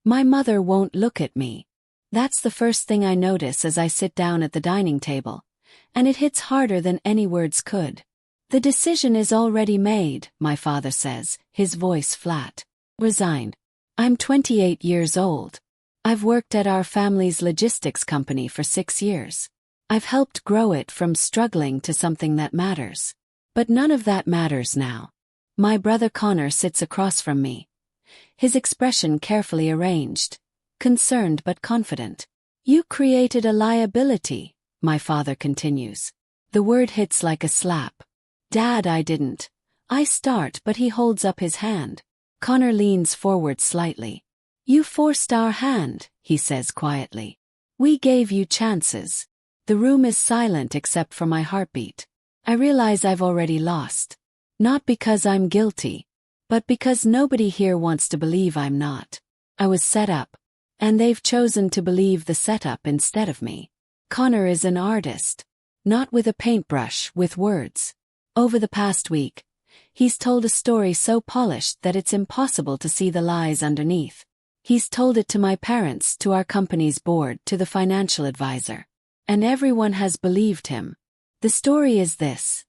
My mother won't look at me. That's the first thing I notice as I sit down at the dining table, and it hits harder than any words could. The decision is already made, my father says, his voice flat. Resigned. I'm 28 years old. I've worked at our family's logistics company for 6 years. I've helped grow it from struggling to something that matters. But none of that matters now. My brother Connor sits across from me. His expression carefully arranged, concerned but confident. You created a liability, my father continues. The word hits like a slap. Dad, I didn't. I start, but he holds up his hand. Connor leans forward slightly. You forced our hand, he says quietly. We gave you chances. The room is silent except for my heartbeat. I realize I've already lost. Not because I'm guilty, but because nobody here wants to believe I'm not. I was set up, and they've chosen to believe the setup instead of me. Connor is an artist. Not with a paintbrush, with words. Over the past week, he's told a story so polished that it's impossible to see the lies underneath. He's told it to my parents, to our company's board, to the financial advisor. And everyone has believed him. The story is this.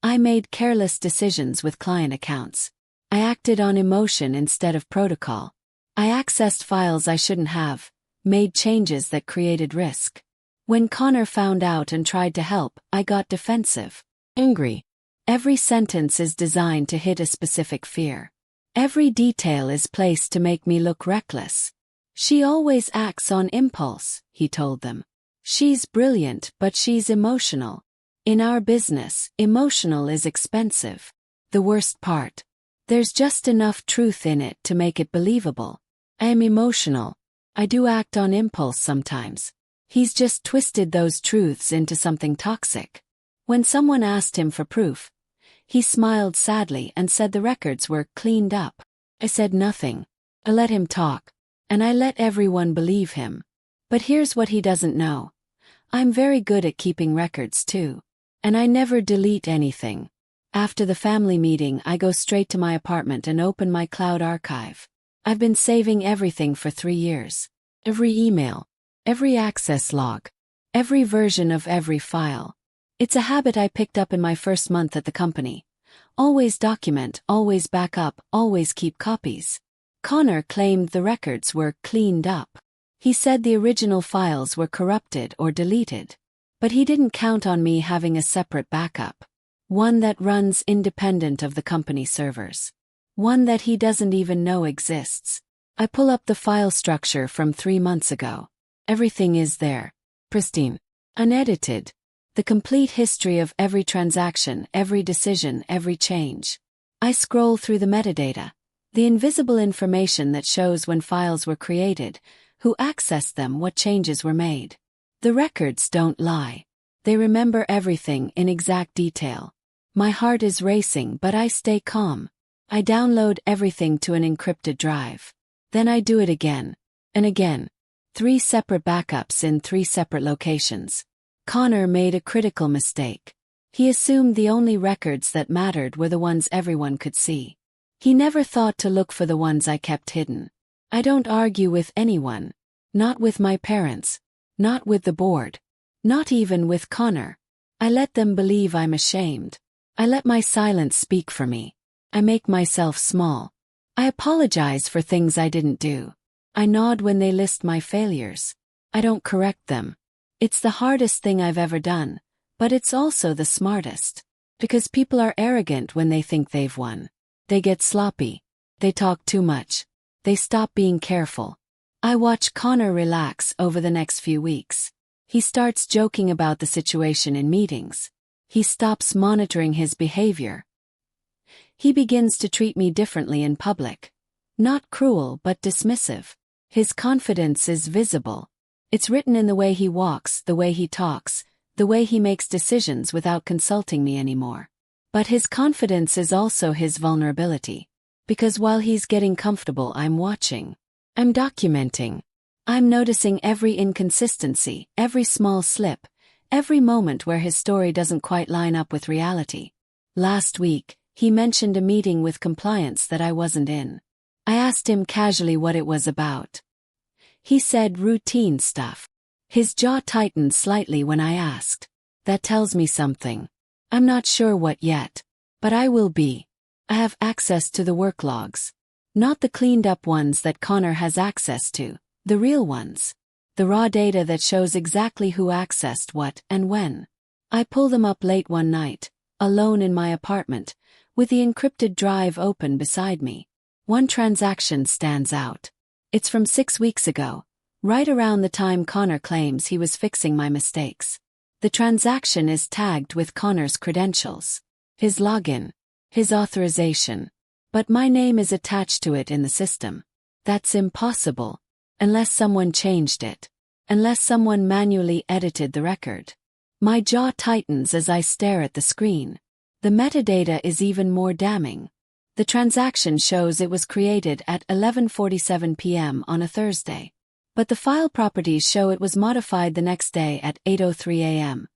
I made careless decisions with client accounts. I acted on emotion instead of protocol. I accessed files I shouldn't have, made changes that created risk. When Connor found out and tried to help, I got defensive. Angry. Every sentence is designed to hit a specific fear. Every detail is placed to make me look reckless. She always acts on impulse, he told them. She's brilliant, but she's emotional. In our business, emotional is expensive. The worst part. There's just enough truth in it to make it believable. I am emotional. I do act on impulse sometimes. He's just twisted those truths into something toxic. When someone asked him for proof, he smiled sadly and said the records were cleaned up. I said nothing. I let him talk, and I let everyone believe him. But here's what he doesn't know. I'm very good at keeping records too. And I never delete anything. After the family meeting, I go straight to my apartment and open my cloud archive. I've been saving everything for 3 years. Every email, every access log, every version of every file. It's a habit I picked up in my first month at the company. Always document, always back up, always keep copies. Connor claimed the records were cleaned up. He said the original files were corrupted or deleted. But he didn't count on me having a separate backup. One that runs independent of the company servers. One that he doesn't even know exists. I pull up the file structure from 3 months ago. Everything is there. Pristine. Unedited. The complete history of every transaction, every decision, every change. I scroll through the metadata. The invisible information that shows when files were created, who accessed them, what changes were made. The records don't lie. They remember everything in exact detail. My heart is racing, but I stay calm. I download everything to an encrypted drive. Then I do it again. And again. 3 separate backups in 3 separate locations. Connor made a critical mistake. He assumed the only records that mattered were the ones everyone could see. He never thought to look for the ones I kept hidden. I don't argue with anyone. Not with my parents. Not with the board. Not even with Connor. I let them believe I'm ashamed. I let my silence speak for me. I make myself small. I apologize for things I didn't do. I nod when they list my failures. I don't correct them. It's the hardest thing I've ever done, but it's also the smartest. Because people are arrogant when they think they've won. They get sloppy. They talk too much. They stop being careful. I watch Connor relax over the next few weeks. He starts joking about the situation in meetings. He stops monitoring his behavior. He begins to treat me differently in public. Not cruel but dismissive. His confidence is visible. It's written in the way he walks, the way he talks, the way he makes decisions without consulting me anymore. But his confidence is also his vulnerability. Because while he's getting comfortable, I'm watching. I'm documenting. I'm noticing every inconsistency, every small slip, every moment where his story doesn't quite line up with reality. Last week, he mentioned a meeting with compliance that I wasn't in. I asked him casually what it was about. He said routine stuff. His jaw tightened slightly when I asked. That tells me something. I'm not sure what yet, but I will be. I have access to the work logs. Not the cleaned up ones that Connor has access to, the real ones. The raw data that shows exactly who accessed what and when. I pull them up late one night, alone in my apartment, with the encrypted drive open beside me. One transaction stands out. It's from 6 weeks ago, right around the time Connor claims he was fixing my mistakes. The transaction is tagged with Connor's credentials, his login, his authorization, but my name is attached to it in the system. That's impossible, unless someone changed it, unless someone manually edited the record. My jaw tightens as I stare at the screen. The metadata is even more damning. The transaction shows it was created at 11:47 p.m. on a Thursday. But the file properties show it was modified the next day at 8:03 a.m.,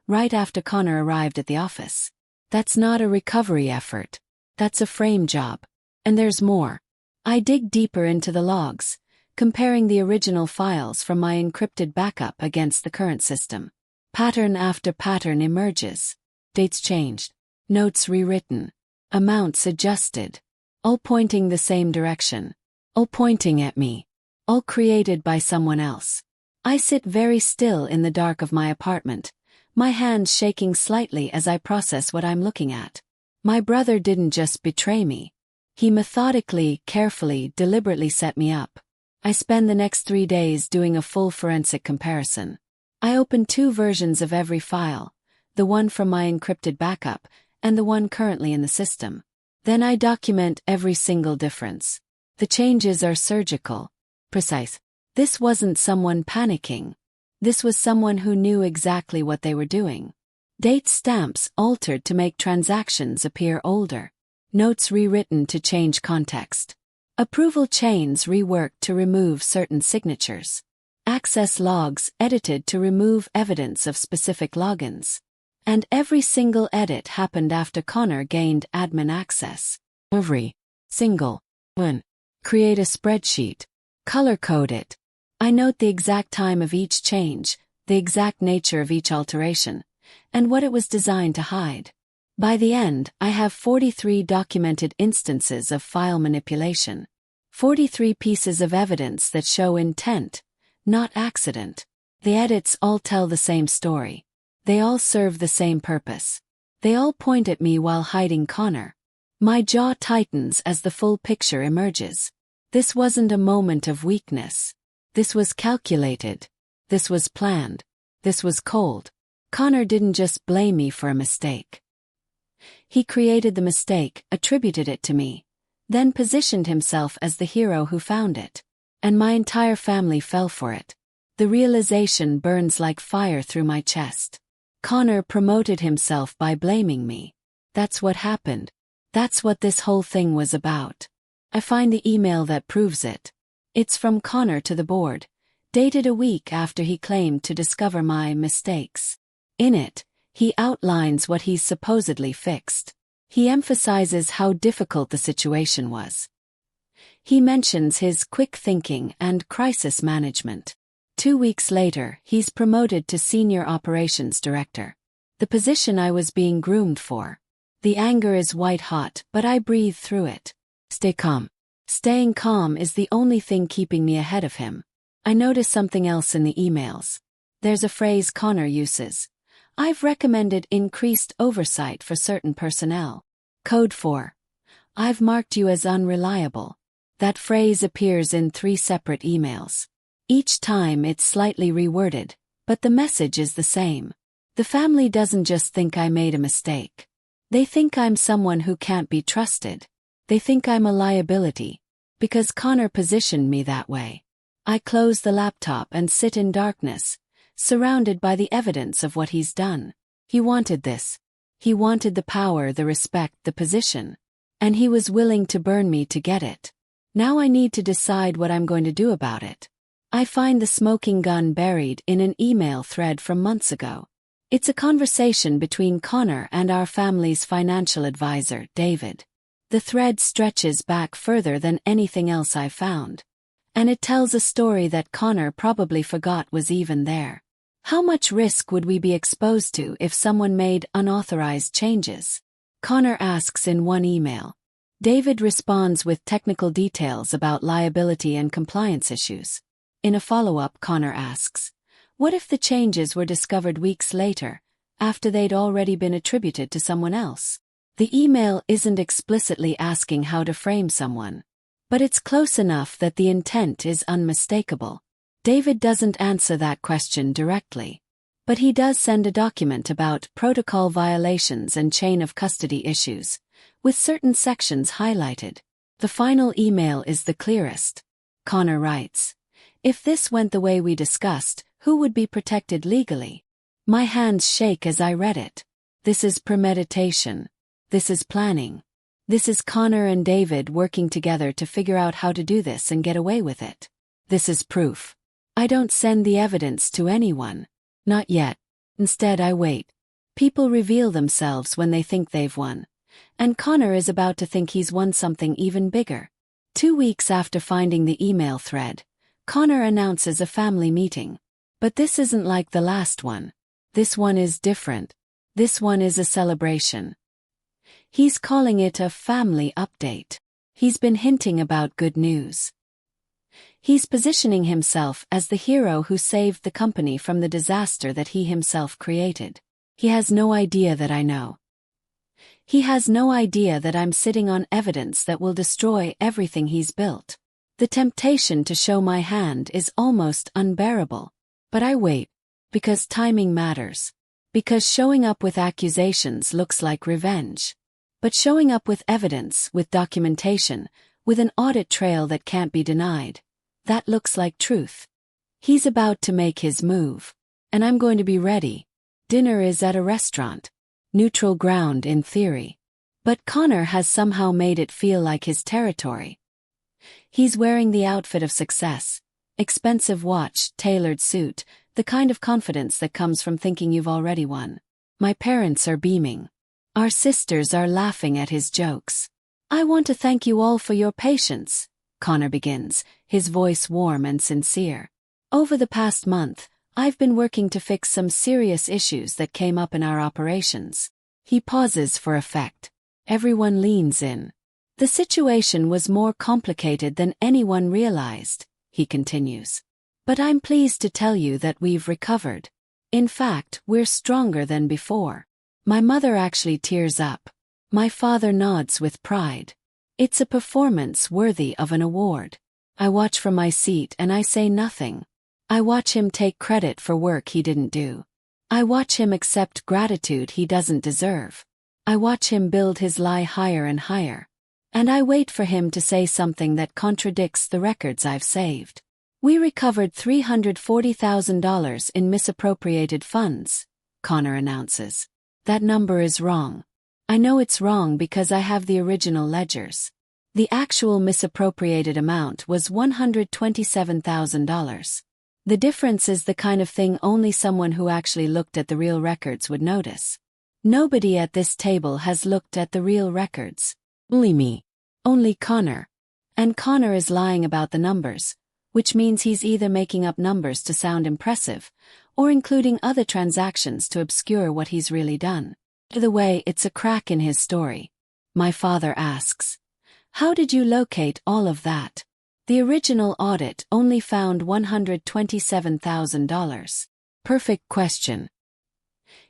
right after Connor arrived at the office. That's not a recovery effort. That's a frame job. And there's more. I dig deeper into the logs, comparing the original files from my encrypted backup against the current system. Pattern after pattern emerges. Dates changed. Notes rewritten. Amounts adjusted. All pointing the same direction. All pointing at me. All created by someone else. I sit very still in the dark of my apartment, my hands shaking slightly as I process what I'm looking at. My brother didn't just betray me. He methodically, carefully, deliberately set me up. I spend the next 3 days doing a full forensic comparison. I open 2 versions of every file, the one from my encrypted backup and the one currently in the system. Then I document every single difference. The changes are surgical, precise. This wasn't someone panicking. This was someone who knew exactly what they were doing. Date stamps altered to make transactions appear older. Notes rewritten to change context. Approval chains reworked to remove certain signatures. Access logs edited to remove evidence of specific logins. And every single edit happened after Connor gained admin access. Every single one. Create a spreadsheet. Color code it. I note the exact time of each change, the exact nature of each alteration, and what it was designed to hide. By the end, I have 43 documented instances of file manipulation. 43 pieces of evidence that show intent, not accident. The edits all tell the same story. They all serve the same purpose. They all point at me while hiding Connor. My jaw tightens as the full picture emerges. This wasn't a moment of weakness. This was calculated. This was planned. This was cold. Connor didn't just blame me for a mistake. He created the mistake, attributed it to me, then positioned himself as the hero who found it. And my entire family fell for it. The realization burns like fire through my chest. Connor promoted himself by blaming me. That's what happened. That's what this whole thing was about. I find the email that proves it. It's from Connor to the board, dated a week after he claimed to discover my mistakes. In it, he outlines what he's supposedly fixed. He emphasizes how difficult the situation was. He mentions his quick thinking and crisis management. 2 weeks later, he's promoted to Senior Operations Director. The position I was being groomed for. The anger is white hot, but I breathe through it. Stay calm. Staying calm is the only thing keeping me ahead of him. I notice something else in the emails. There's a phrase Connor uses. I've recommended increased oversight for certain personnel. Code 4. I've marked you as unreliable. That phrase appears in 3 separate emails. Each time it's slightly reworded, but the message is the same. The family doesn't just think I made a mistake. They think I'm someone who can't be trusted. They think I'm a liability, because Connor positioned me that way. I close the laptop and sit in darkness, surrounded by the evidence of what he's done. He wanted this. He wanted the power, the respect, the position. And he was willing to burn me to get it. Now I need to decide what I'm going to do about it. I find the smoking gun buried in an email thread from months ago. It's a conversation between Connor and our family's financial advisor, David. The thread stretches back further than anything else I've found. And it tells a story that Connor probably forgot was even there. How much risk would we be exposed to if someone made unauthorized changes? Connor asks in one email. David responds with technical details about liability and compliance issues. In a follow-up, Connor asks, what if the changes were discovered weeks later, after they'd already been attributed to someone else? The email isn't explicitly asking how to frame someone, but it's close enough that the intent is unmistakable. David doesn't answer that question directly, but he does send a document about protocol violations and chain of custody issues, with certain sections highlighted. The final email is the clearest. Connor writes, if this went the way we discussed, who would be protected legally? My hands shake as I read it. This is premeditation. This is planning. This is Connor and David working together to figure out how to do this and get away with it. This is proof. I don't send the evidence to anyone. Not yet. Instead, I wait. People reveal themselves when they think they've won. And Connor is about to think he's won something even bigger. 2 weeks after finding the email thread, Connor announces a family meeting. But this isn't like the last one. This one is different. This one is a celebration. He's calling it a family update. He's been hinting about good news. He's positioning himself as the hero who saved the company from the disaster that he himself created. He has no idea that I know. He has no idea that I'm sitting on evidence that will destroy everything he's built. The temptation to show my hand is almost unbearable. But I wait, because timing matters. Because showing up with accusations looks like revenge. But showing up with evidence, with documentation, with an audit trail that can't be denied, that looks like truth. He's about to make his move. And I'm going to be ready. Dinner is at a restaurant. Neutral ground in theory. But Connor has somehow made it feel like his territory. He's wearing the outfit of success. Expensive watch, tailored suit, the kind of confidence that comes from thinking you've already won. My parents are beaming. Our sisters are laughing at his jokes. I want to thank you all for your patience, Connor begins, his voice warm and sincere. Over the past month, I've been working to fix some serious issues that came up in our operations. He pauses for effect. Everyone leans in. The situation was more complicated than anyone realized, he continues. But I'm pleased to tell you that we've recovered. In fact, we're stronger than before. My mother actually tears up. My father nods with pride. It's a performance worthy of an award. I watch from my seat and I say nothing. I watch him take credit for work he didn't do. I watch him accept gratitude he doesn't deserve. I watch him build his lie higher and higher. And I wait for him to say something that contradicts the records I've saved. We recovered $340,000 in misappropriated funds, Connor announces. That number is wrong. I know it's wrong because I have the original ledgers. The actual misappropriated amount was $127,000. The difference is the kind of thing only someone who actually looked at the real records would notice. Nobody at this table has looked at the real records. Only me. Only Connor. And Connor is lying about the numbers, which means he's either making up numbers to sound impressive, or including other transactions to obscure what he's really done. Either way, it's a crack in his story. My father asks, how did you locate all of that? The original audit only found $127,000. Perfect question.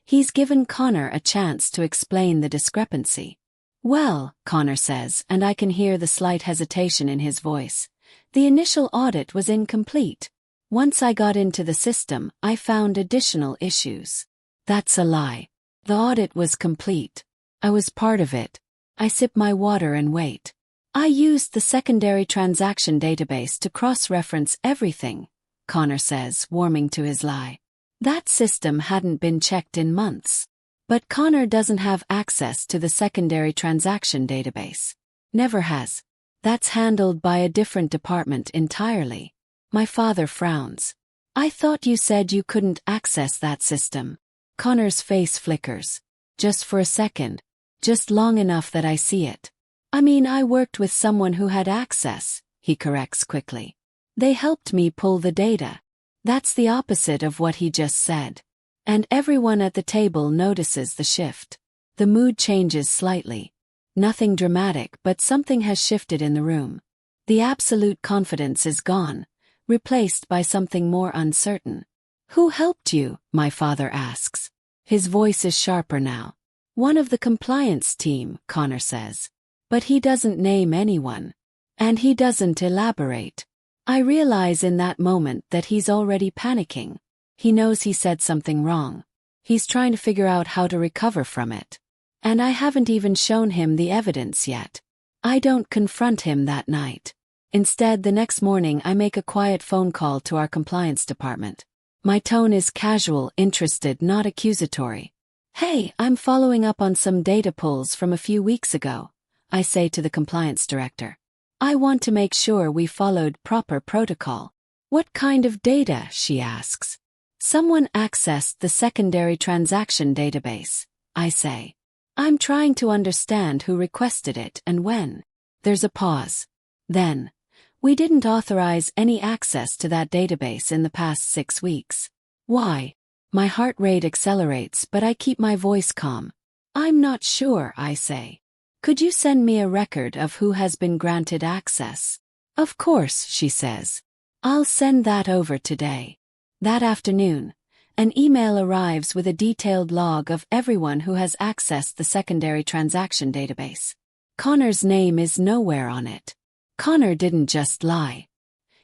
He's given Connor a chance to explain the discrepancy. Well, Connor says, and I can hear the slight hesitation in his voice. The initial audit was incomplete. Once I got into the system, I found additional issues. That's a lie. The audit was complete. I was part of it. I sip my water and wait. I used the secondary transaction database to cross-reference everything, Connor says, warming to his lie. That system hadn't been checked in months. But Connor doesn't have access to the secondary transaction database. Never has. That's handled by a different department entirely. My father frowns. I thought you said you couldn't access that system. Connor's face flickers. Just for a second. Just long enough that I see it. I mean, I worked with someone who had access, he corrects quickly. They helped me pull the data. That's the opposite of what he just said. And everyone at the table notices the shift. The mood changes slightly. Nothing dramatic, but something has shifted in the room. The absolute confidence is gone, replaced by something more uncertain. Who helped you? My father asks. His voice is sharper now. One of the compliance team, Connor says. But he doesn't name anyone. And he doesn't elaborate. I realize in that moment that he's already panicking. He knows he said something wrong. He's trying to figure out how to recover from it. And I haven't even shown him the evidence yet. I don't confront him that night. Instead, the next morning I make a quiet phone call to our compliance department. My tone is casual, interested, not accusatory. Hey, I'm following up on some data pulls from a few weeks ago, I say to the compliance director. I want to make sure we followed proper protocol. What kind of data? She asks. Someone accessed the secondary transaction database, I say. I'm trying to understand who requested it and when. There's a pause. Then, we didn't authorize any access to that database in the past 6 weeks. Why? My heart rate accelerates, but I keep my voice calm. I'm not sure, I say. Could you send me a record of who has been granted access? Of course, she says. I'll send that over today. That afternoon, an email arrives with a detailed log of everyone who has accessed the secondary transaction database. Connor's name is nowhere on it. Connor didn't just lie.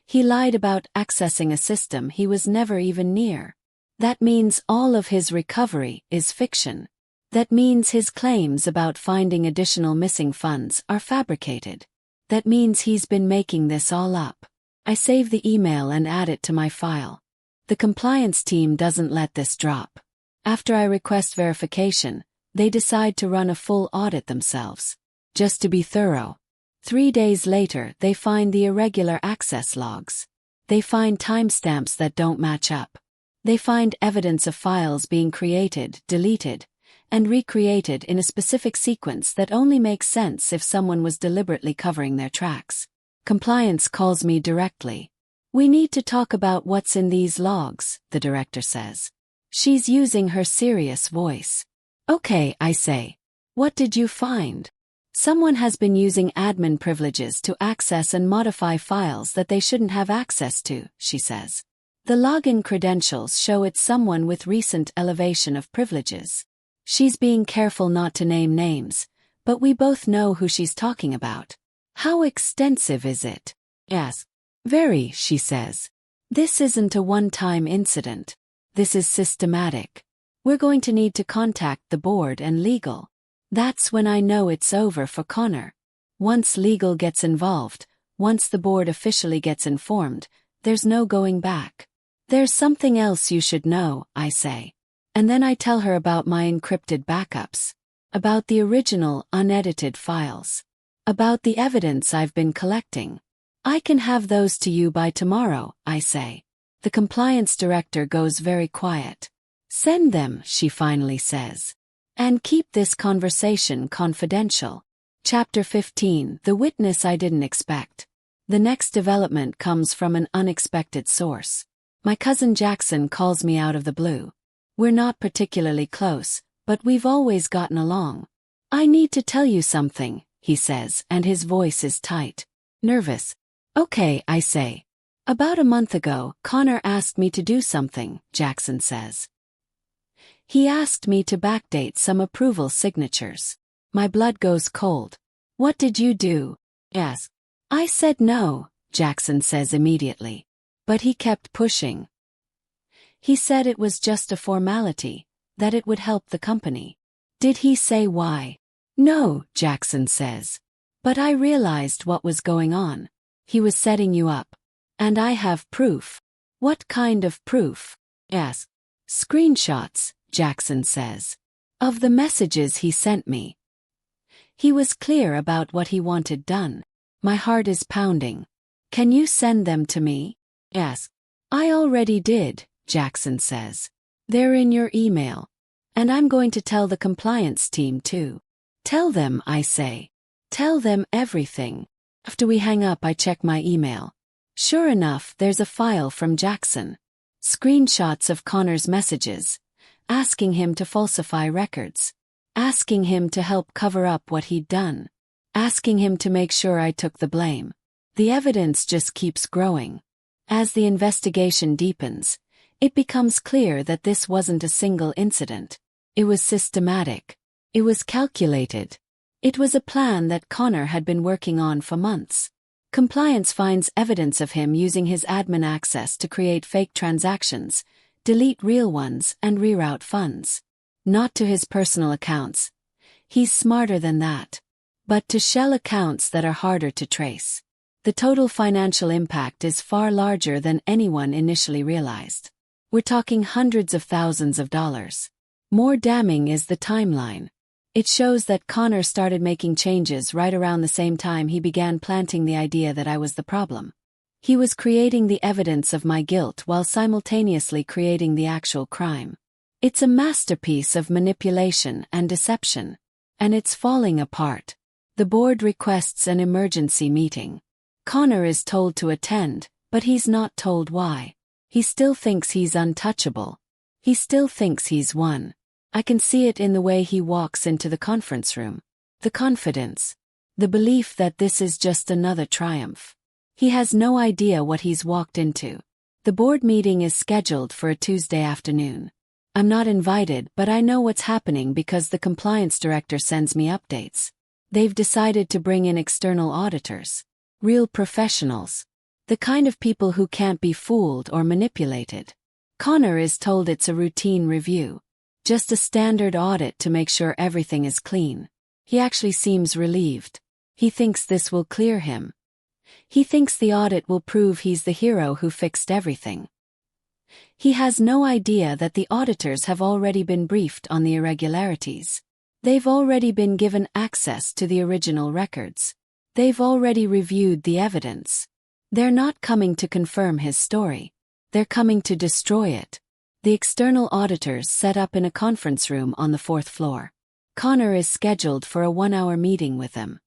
He lied about accessing a system he was never even near. That means all of his recovery is fiction. That means his claims about finding additional missing funds are fabricated. That means he's been making this all up. I save the email and add it to my file. The compliance team doesn't let this drop. After I request verification, they decide to run a full audit themselves. Just to be thorough. 3 days later, they find the irregular access logs. They find timestamps that don't match up. They find evidence of files being created, deleted, and recreated in a specific sequence that only makes sense if someone was deliberately covering their tracks. Compliance calls me directly. We need to talk about what's in these logs, the director says. She's using her serious voice. Okay, I say. What did you find? Someone has been using admin privileges to access and modify files that they shouldn't have access to, she says. The login credentials show it's someone with recent elevation of privileges. She's being careful not to name names, but we both know who she's talking about. How extensive is it? Yes. Very, she says. This isn't a one-time incident. This is systematic. We're going to need to contact the board and legal. That's when I know it's over for Connor. Once legal gets involved, once the board officially gets informed, there's no going back. There's something else you should know, I say. And then I tell her about my encrypted backups. About the original, unedited files. About the evidence I've been collecting. I can have those to you by tomorrow, I say. The compliance director goes very quiet. Send them, she finally says. And keep this conversation confidential. Chapter 15, The Witness I Didn't Expect. The next development comes from an unexpected source. My cousin Jackson calls me out of the blue. We're not particularly close, but we've always gotten along. I need to tell you something, he says, and his voice is tight. Nervous. Okay, I say. About a month ago, Connor asked me to do something, Jackson says. He asked me to backdate some approval signatures. My blood goes cold. What did you do? Yes. I said no, Jackson says immediately. But he kept pushing. He said it was just a formality, that it would help the company. Did he say why? No, Jackson says. But I realized what was going on. He was setting you up. And I have proof. What kind of proof? Yes. Screenshots, Jackson says. Of the messages he sent me. He was clear about what he wanted done. My heart is pounding. Can you send them to me? Yes. I already did, Jackson says. They're in your email. And I'm going to tell the compliance team too. Tell them, I say. Tell them everything. After we hang up, I check my email. Sure enough, there's a file from Jackson. Screenshots of Connor's messages, asking him to falsify records, asking him to help cover up what he'd done, asking him to make sure I took the blame. The evidence just keeps growing. As the investigation deepens, it becomes clear that this wasn't a single incident. It was systematic. It was calculated. It was a plan that Connor had been working on for months. Compliance finds evidence of him using his admin access to create fake transactions, delete real ones, and reroute funds. Not to his personal accounts. He's smarter than that. But to shell accounts that are harder to trace. The total financial impact is far larger than anyone initially realized. We're talking hundreds of thousands of dollars. More damning is the timeline. It shows that Connor started making changes right around the same time he began planting the idea that I was the problem. He was creating the evidence of my guilt while simultaneously creating the actual crime. It's a masterpiece of manipulation and deception. And it's falling apart. The board requests an emergency meeting. Connor is told to attend, but he's not told why. He still thinks he's untouchable. He still thinks he's won. I can see it in the way he walks into the conference room. The confidence. The belief that this is just another triumph. He has no idea what he's walked into. The board meeting is scheduled for a Tuesday afternoon. I'm not invited, but I know what's happening because the compliance director sends me updates. They've decided to bring in external auditors. Real professionals. The kind of people who can't be fooled or manipulated. Connor is told it's a routine review. Just a standard audit to make sure everything is clean. He actually seems relieved. He thinks this will clear him. He thinks the audit will prove he's the hero who fixed everything. He has no idea that the auditors have already been briefed on the irregularities. They've already been given access to the original records. They've already reviewed the evidence. They're not coming to confirm his story. They're coming to destroy it. The external auditors set up in a conference room on the 4th floor. Connor is scheduled for a 1-hour meeting with them.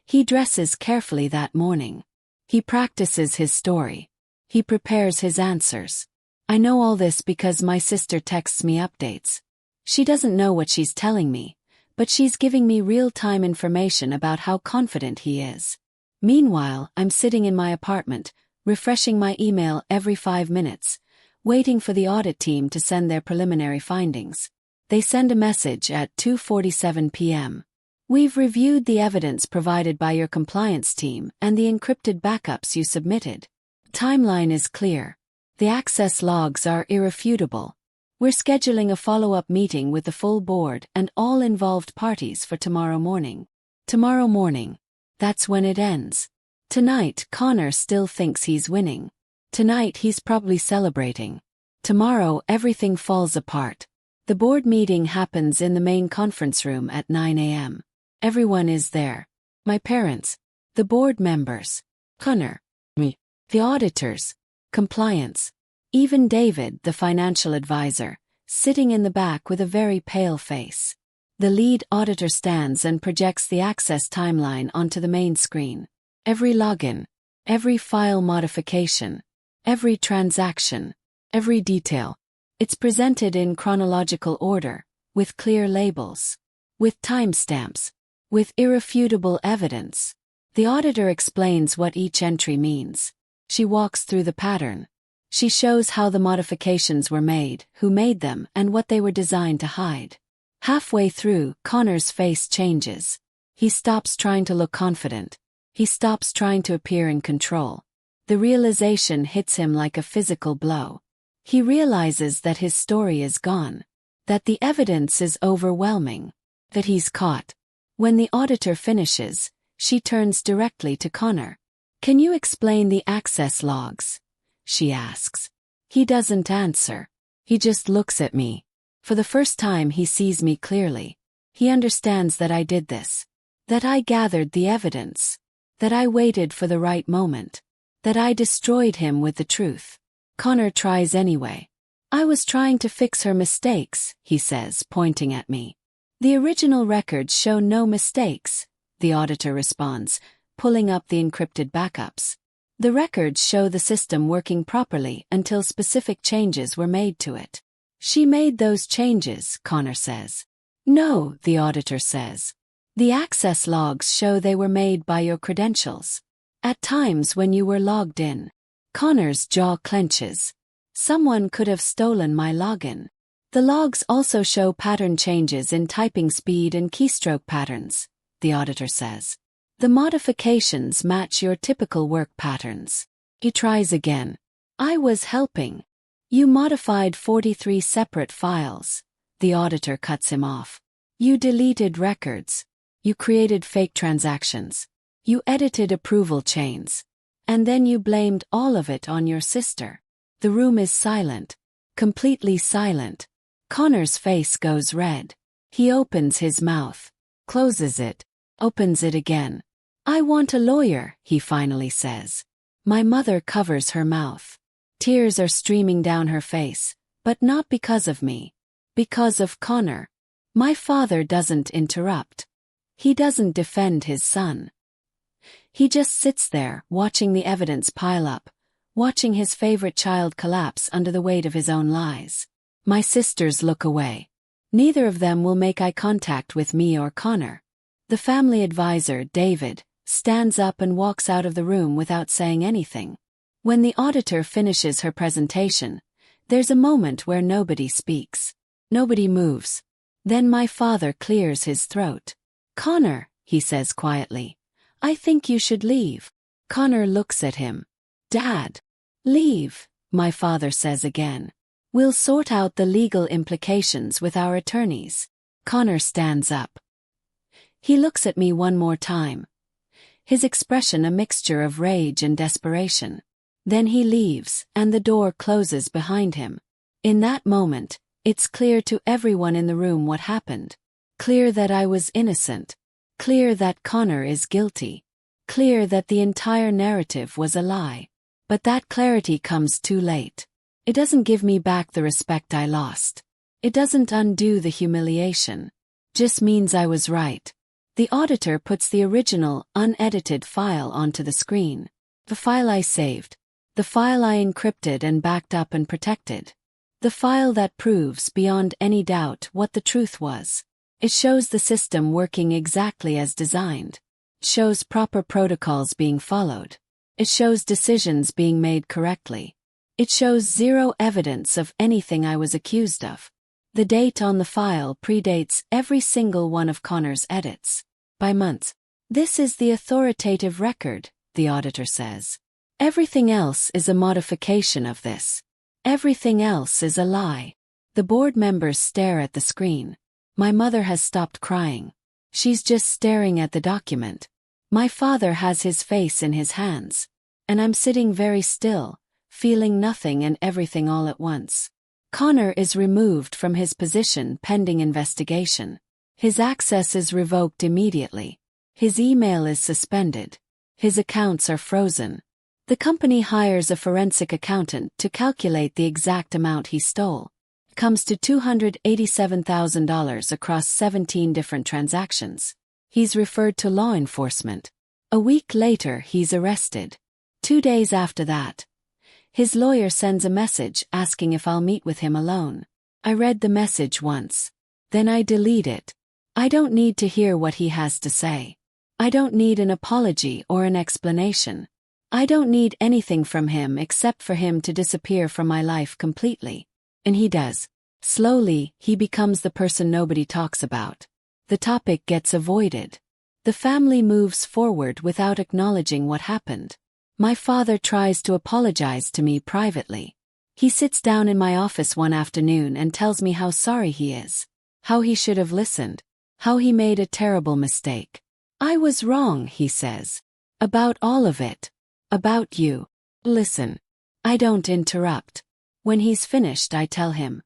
He dresses carefully that morning. He practices his story. He prepares his answers. I know all this because my sister texts me updates. She doesn't know what she's telling me, but she's giving me real-time information about how confident he is. Meanwhile, I'm sitting in my apartment, refreshing my email every 5 minutes, waiting for the audit team to send their preliminary findings. They send a message at 2:47 p.m. We've reviewed the evidence provided by your compliance team and the encrypted backups you submitted. Timeline is clear. The access logs are irrefutable. We're scheduling a follow-up meeting with the full board and all involved parties for tomorrow morning. Tomorrow morning. That's when it ends. Tonight, Connor still thinks he's winning. Tonight he's probably celebrating. Tomorrow everything falls apart. The board meeting happens in the main conference room at 9 a.m. Everyone is there. My parents. The board members. Connor. Me. The auditors. Compliance. Even David, the financial advisor, sitting in the back with a very pale face. The lead auditor stands and projects the access timeline onto the main screen. Every login. Every file modification. Every transaction, every detail. It's presented in chronological order, with clear labels, with timestamps, with irrefutable evidence. The auditor explains what each entry means. She walks through the pattern. She shows how the modifications were made, who made them, and what they were designed to hide. Halfway through, Connor's face changes. He stops trying to look confident. He stops trying to appear in control. The realization hits him like a physical blow. He realizes that his story is gone. That the evidence is overwhelming. That he's caught. When the auditor finishes, she turns directly to Connor. "Can you explain the access logs?" she asks. He doesn't answer. He just looks at me. For the first time he sees me clearly. He understands that I did this. That I gathered the evidence. That I waited for the right moment. That I destroyed him with the truth. Connor tries anyway. "I was trying to fix her mistakes," he says, pointing at me. "The original records show no mistakes. the auditor responds, pulling up the encrypted backups. The records show the system working properly until specific changes were made to it. She made those changes, Connor says. No, the auditor says. The access logs show they were made by your credentials. At times when you were logged in. Connor's jaw clenches. Someone could have stolen my login. The logs also show pattern changes in typing speed and keystroke patterns, the auditor says. The modifications match your typical work patterns. He tries again. I was helping. You modified 43 separate files. The auditor cuts him off. You deleted records. You created fake transactions. You edited approval chains. And then you blamed all of it on your sister. The room is silent. Completely silent. Connor's face goes red. He opens his mouth. Closes it. Opens it again. I want a lawyer, he finally says. My mother covers her mouth. Tears are streaming down her face, but not because of me. Because of Connor. My father doesn't interrupt. He doesn't defend his son. He just sits there, watching the evidence pile up, watching his favorite child collapse under the weight of his own lies. My sisters look away. Neither of them will make eye contact with me or Connor. The family advisor, David, stands up and walks out of the room without saying anything. When the auditor finishes her presentation, there's a moment where nobody speaks. Nobody moves. Then my father clears his throat. Connor, he says quietly, I think you should leave. Connor looks at him. Dad. Leave, my father says again. We'll sort out the legal implications with our attorneys. Connor stands up. He looks at me one more time. His expression a mixture of rage and desperation. Then he leaves, and the door closes behind him. In that moment, it's clear to everyone in the room what happened. Clear that I was innocent. Clear that Connor is guilty. Clear that the entire narrative was a lie. But that clarity comes too late. It doesn't give me back the respect I lost. It doesn't undo the humiliation. Just means I was right. The auditor puts the original, unedited file onto the screen. The file I saved. The file I encrypted and backed up and protected. The file that proves beyond any doubt what the truth was. It shows the system working exactly as designed. It shows proper protocols being followed. It shows decisions being made correctly. It shows zero evidence of anything I was accused of. The date on the file predates every single one of Connor's edits. By months. This is the authoritative record, the auditor says. Everything else is a modification of this. Everything else is a lie. The board members stare at the screen. My mother has stopped crying. She's just staring at the document. My father has his face in his hands. And I'm sitting very still, feeling nothing and everything all at once. Connor is removed from his position pending investigation. His access is revoked immediately. His email is suspended. His accounts are frozen. The company hires a forensic accountant to calculate the exact amount he stole. It comes to $287,000 across 17 different transactions. He's referred to law enforcement. A week later, he's arrested. 2 days after that, his lawyer sends a message asking if I'll meet with him alone. I read the message once. Then I delete it. I don't need to hear what he has to say. I don't need an apology or an explanation. I don't need anything from him except for him to disappear from my life completely. And he does. Slowly, he becomes the person nobody talks about. The topic gets avoided. The family moves forward without acknowledging what happened. My father tries to apologize to me privately. He sits down in my office one afternoon and tells me how sorry he is. How he should have listened. How he made a terrible mistake. I was wrong, he says. About all of it. About you. Listen. I don't interrupt. When he's finished, I tell him.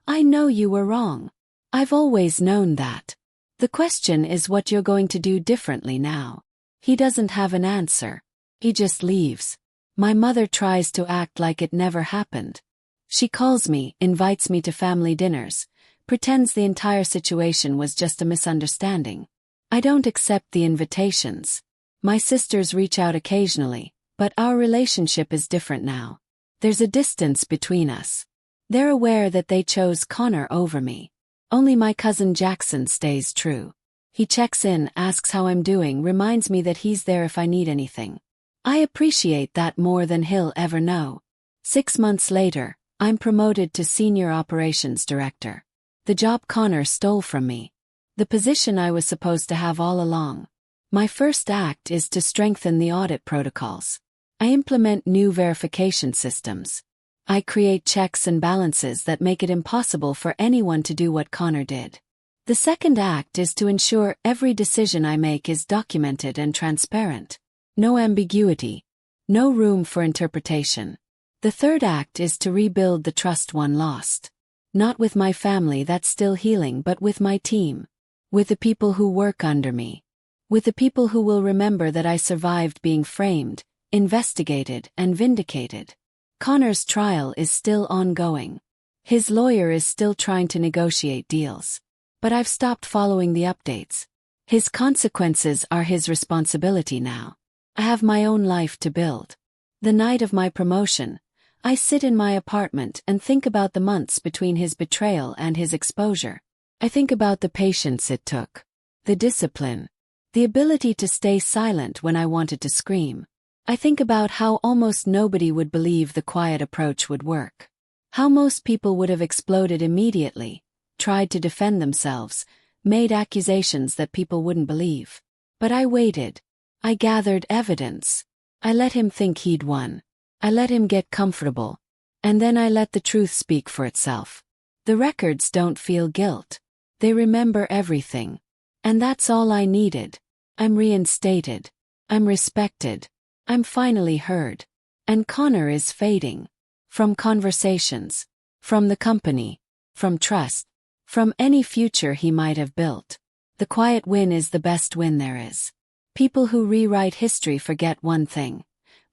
I know you were wrong. I've always known that. The question is what you're going to do differently now. He doesn't have an answer. He just leaves. My mother tries to act like it never happened. She calls me, invites me to family dinners, pretends the entire situation was just a misunderstanding. I don't accept the invitations. My sisters reach out occasionally, but our relationship is different now. There's a distance between us. They're aware that they chose Connor over me. Only my cousin Jackson stays true. He checks in, asks how I'm doing, reminds me that he's there if I need anything. I appreciate that more than he'll ever know. 6 months later, I'm promoted to Senior Operations Director. The job Connor stole from me. The position I was supposed to have all along. My first act is to strengthen the audit protocols. I implement new verification systems. I create checks and balances that make it impossible for anyone to do what Connor did. The second act is to ensure every decision I make is documented and transparent. No ambiguity. No room for interpretation. The third act is to rebuild the trust one lost. Not with my family, that's still healing, but with my team. With the people who work under me. With the people who will remember that I survived being framed, investigated, and vindicated. Connor's trial is still ongoing. His lawyer is still trying to negotiate deals. But I've stopped following the updates. His consequences are his responsibility now. I have my own life to build. The night of my promotion, I sit in my apartment and think about the months between his betrayal and his exposure. I think about the patience it took, the discipline, the ability to stay silent when I wanted to scream. I think about how almost nobody would believe the quiet approach would work. How most people would have exploded immediately, tried to defend themselves, made accusations that people wouldn't believe. But I waited. I gathered evidence. I let him think he'd won. I let him get comfortable. And then I let the truth speak for itself. The records don't feel guilt. They remember everything. And that's all I needed. I'm reinstated. I'm respected. I'm finally heard. And Connor is fading. From conversations. From the company. From trust. From any future he might have built. The quiet win is the best win there is. People who rewrite history forget one thing.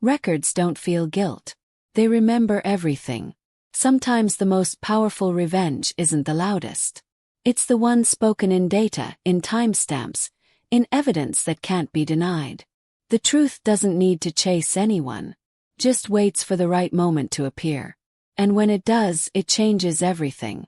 Records don't feel guilt. They remember everything. Sometimes the most powerful revenge isn't the loudest. It's the one spoken in data, in timestamps, in evidence that can't be denied. The truth doesn't need to chase anyone. Just waits for the right moment to appear. And when it does, it changes everything.